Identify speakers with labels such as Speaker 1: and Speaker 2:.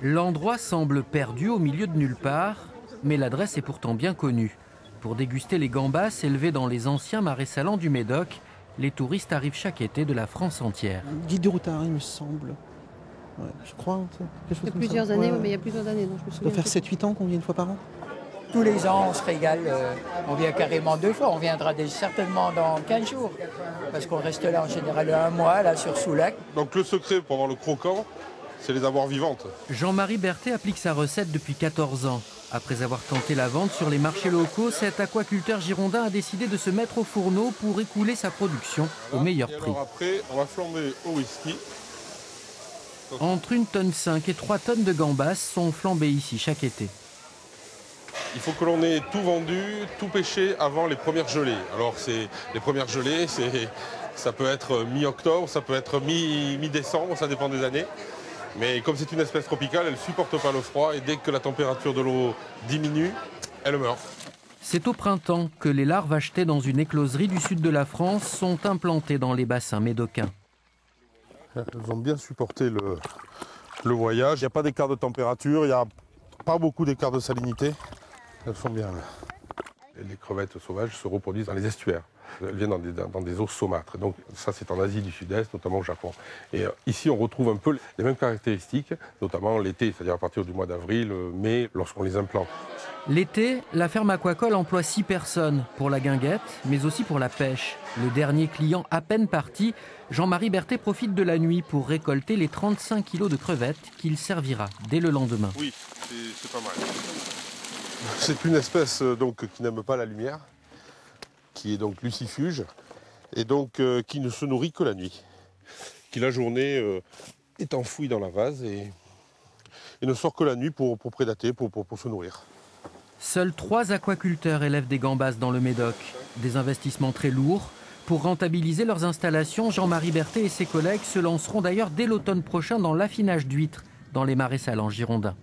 Speaker 1: L'endroit semble perdu au milieu de nulle part, mais l'adresse est pourtant bien connue. Pour déguster les gambas élevées dans les anciens marais salants du Médoc, les touristes arrivent chaque été de la France entière.
Speaker 2: Guide de Routard, il me semble. Ouais, je crois.
Speaker 3: Il y a plusieurs années, mais il y a plusieurs années, donc je me
Speaker 2: Ça
Speaker 3: souviens.
Speaker 2: doit faire 7-8 ans qu'on vient une fois par an.
Speaker 4: Tous les ans, on se régale. On vient carrément 2 fois. On viendra certainement dans 15 jours. Parce qu'on reste là en général 1 mois, là, sur Soulac.
Speaker 5: Donc le secret pour avoir le croquant, c'est les avoir vivantes.
Speaker 1: Jean-Marie Berthet applique sa recette depuis 14 ans. Après avoir tenté la vente sur les marchés locaux, cet aquaculteur girondin a décidé de se mettre au fourneau pour écouler sa production au meilleur prix.
Speaker 5: Alors après, on va flamber au whisky.
Speaker 1: Entre 1,5 tonne et 3 tonnes de gambas sont flambées ici chaque été.
Speaker 5: Il faut que l'on ait tout vendu, tout pêché avant les premières gelées. Alors les premières gelées, ça peut être mi-octobre, ça peut être mi-décembre, ça dépend des années. Mais comme c'est une espèce tropicale, elle ne supporte pas le froid et dès que la température de l'eau diminue, elle meurt.
Speaker 1: C'est au printemps que les larves achetées dans une écloserie du sud de la France sont implantées dans les bassins médocains.
Speaker 5: Elles ont bien supporté le voyage. Il n'y a pas d'écart de température, il n'y a pas beaucoup d'écart de salinité. Elles sont bien là. Les crevettes sauvages se reproduisent dans les estuaires. Elles viennent dans des eaux saumâtres. Donc ça, c'est en Asie du Sud-Est, notamment au Japon. Et ici, on retrouve un peu les mêmes caractéristiques, notamment l'été, c'est-à-dire à partir du mois d'avril, mai, lorsqu'on les implante.
Speaker 1: L'été, la ferme aquacole emploie 6 personnes pour la guinguette, mais aussi pour la pêche. Le dernier client à peine parti, Jean-Marie Berthet profite de la nuit pour récolter les 35 kilos de crevettes qu'il servira dès le lendemain.
Speaker 5: Oui, c'est pas mal. C'est une espèce donc, qui n'aime pas la lumière, qui est donc lucifuge, et donc qui ne se nourrit que la nuit. Qui la journée est enfouie dans la vase et ne sort que la nuit pour prédater, pour se nourrir.
Speaker 1: Seuls 3 aquaculteurs élèvent des gambas dans le Médoc. Des investissements très lourds. Pour rentabiliser leurs installations, Jean-Marie Berthet et ses collègues se lanceront d'ailleurs dès l'automne prochain dans l'affinage d'huîtres dans les marais salants girondins.